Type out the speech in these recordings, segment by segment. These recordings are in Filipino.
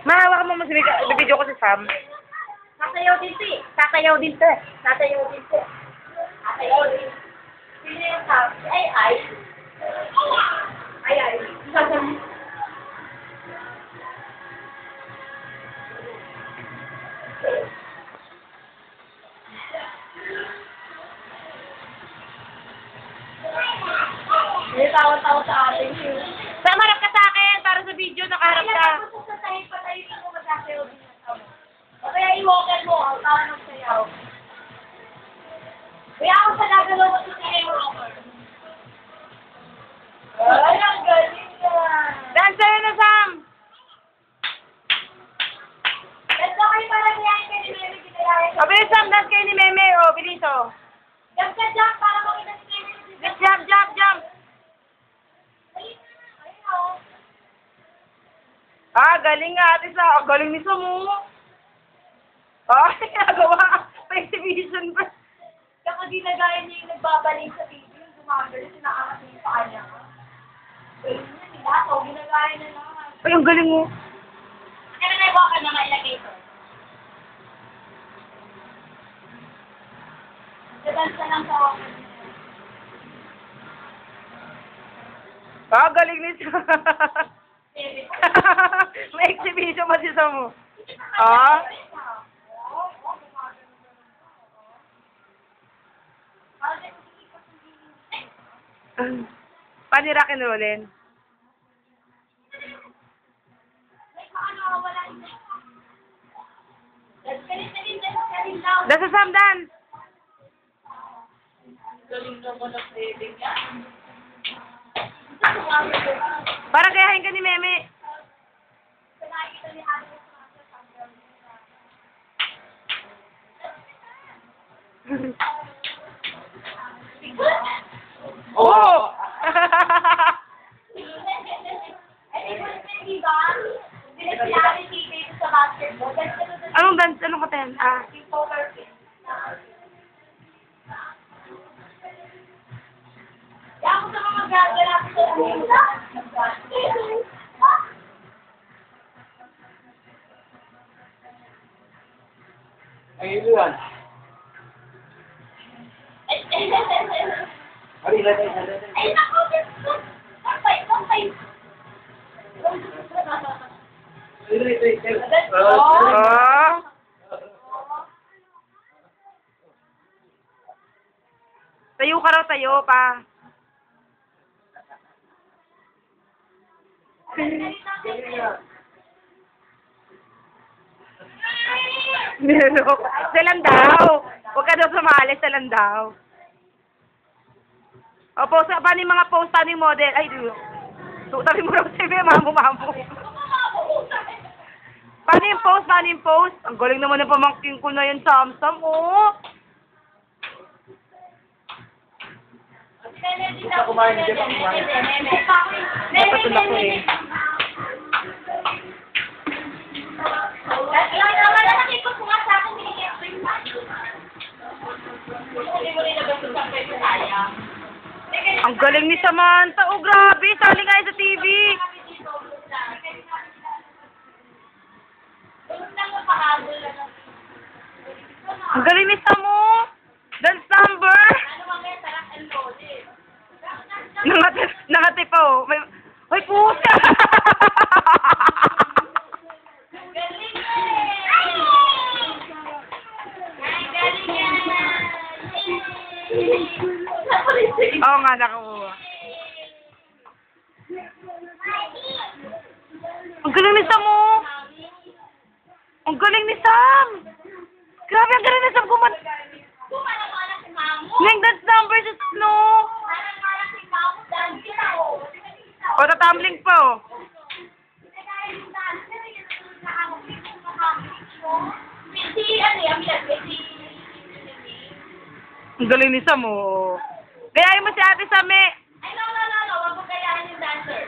Mahawak mo mas video ko si Sam. Sasayaw din to eh. Sasayaw din to eh. Sasayaw din to. Sasayaw din. Sino yung Sam? Ay. Sasayaw. May tawag-tawag sa atin. Sam, harap ka sa akin para sa video, nakaharap ka. Patayin mo magsasayaw din ng Sam. O kaya i-walker mo, ang tawag ng sayaw. Kaya ako sa nagalaw mo sa sayaw walker. Ay, ang galing yan. Dance sa'yo na, Sam! Dance na kayo para niyayin kayo ni Meme Ginalayan. O, bilis, Sam, dance kayo ni Meme. O, bilis, o. Jump ka, jump, para makita si Meme. Let's jump, jump, jump! Galing nga, ate sa. Galing ni Sam, o. Nagawa. May exhibition pa. Saka ginagaya niya yung nagbabaling sa TV, yung gumagano, sinaangat niya yung paa niya. Galing niya, nila ako, ginagaya na lang. Ay, ang galing mo. Kaya naibawa ka na mailagay ito. Nagdadance na lang sa akin. Galing ni Sam. May exhibition pa si Sam, o. Paano yung rock and rollin? Dasa Sam, dance! Galing naman ang feeling niya. Para gayahin ka ni Meme. Oo! Anong dance? Anong katayan? Kaya ako sa mga gagalap sa Ay, ilan? Ay, naku! Kampay! Tayo ka raw, tayo pa. Salang daw. Huwag ka daw sumali, salang daw. O, post, paano yung mga post, paano yung model? Ay, tutari mo raw si Mamo. Paano yung post, paano yung post? Ang galing naman ng pamangking ko na yun, Samsam, oh. Gusto kumain dyan ang kumain. Napatulak ko eh. Ang galing ni Samantha. Oh, grabe. Sali nga sa TV. Ang galing ni Samu. Dance number. Nangati pa, oh. May puta. Oo nga, nakuha. Ang galing ni Sam, oh. Ang galing ni Sam. Grabe, ang galing ni Sam. Nag-dance number sa Snow. O, tatambling pa, oh. Ang galing ni Sam, oh. Gayahin mo si Ate Same. Ay, no. Wag mo gayahin yung dancer.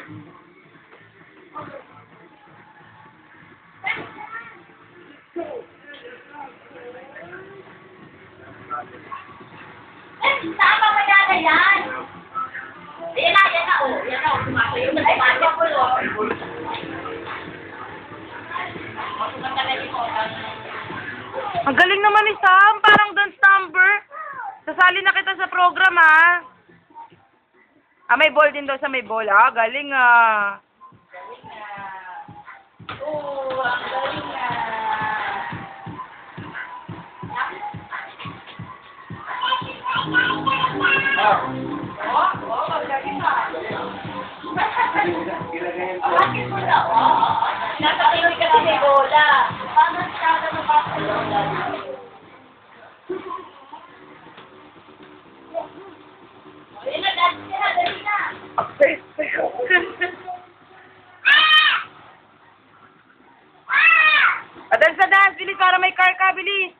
Tama ba yan? Yan na, oh. Sumasayo. Ay, mapa ko, Ang galing naman ni Sam. Parang dance number. Sasali na kita sa program, ha? Ah, may ball din daw sa may ball. Ah, galing, ah. Oo, ang galing na. Oo, ang galing na. Ilagay yung Bakit mo na? Oo. Natakinig ka ni Lola. Paano siya na ba sa Lola? Ayun na, dali na. Dance na dance, bilis para may car ka, bilis.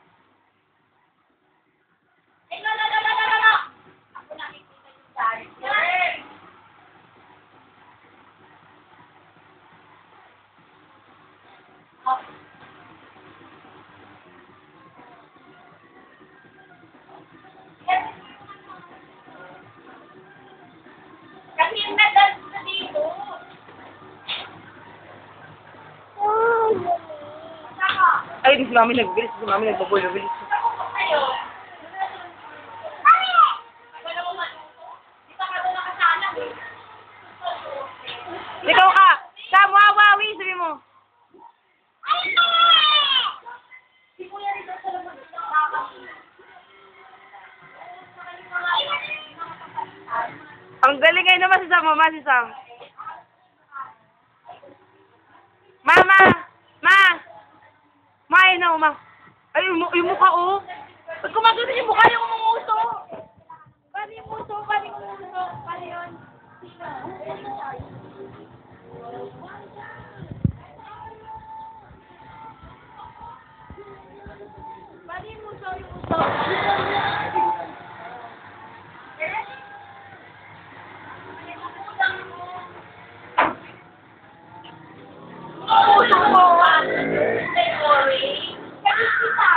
Ay, no. Ako nakikita yung charger. Kasi yung na-dance na dito. Saka, Ay, di si Mami nagbilis. Si Mami nagbabol, nagbilis. ayo. Wala mo man. Di pa ka doon nakasalang eh. Ikaw ka. Sam, wawawi, sabi mo. Si Kuya Rizal sa labas ng kakakita. Ang galing ngayon naman si Sam, mama, si Sam. Mama! Ma! Ma, ayun na, ma. Ay, yung mukha, oh. Ba't kumagano yung mukha yung umunguso? Paano yung puso? Paano yung puso? Paano yun? Paano yung puso? Yung puso? Puso mo! Ay, sorry. Kasi kita.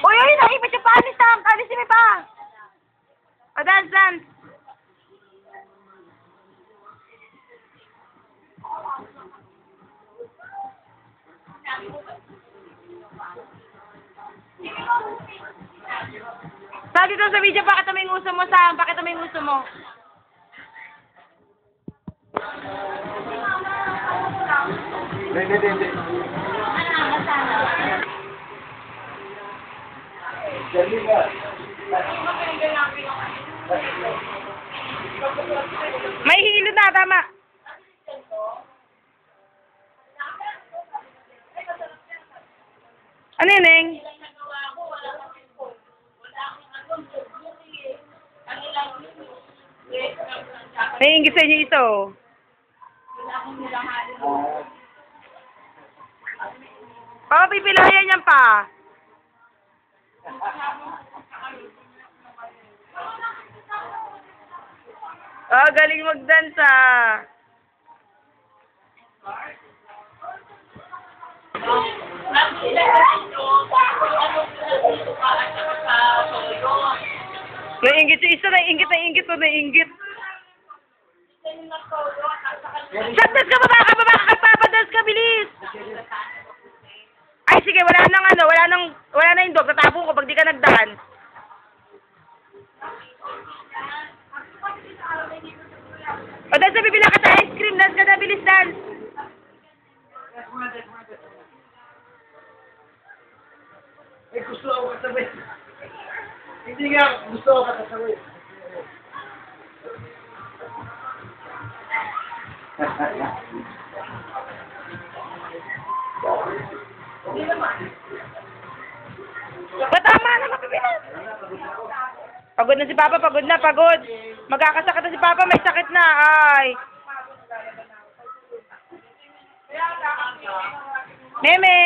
Uy, uy, nakipit yung paa ni Sam. Alisin mo pa. Dance, dance. Sabi ko sa video, pakita mo yung uso mo, Sam. Pakita mo yung uso mo. Hindi. Dali ka. May hilo na, tama. Ano yun, Neng? Naiingit sa inyo ito. Pipilayan yan pa. Oh, galing mag-dance ah. Naiingit yung isa, naiingit Dance ka, baba ka, magpapadance ka, bilis! Ay, sige, wala na yung dog, tatapon ko pag di ka nag-dance. O, dance na, bibila ka sa ice cream, dance ka na, bilis, dance. Eh, gusto ako kasabay. Hindi nga, gusto ako kasabay. Tama na, mapipilas. Pagod na si Papa, pagod. Magkakasakit na si Papa, may sakit na, ay. Meme!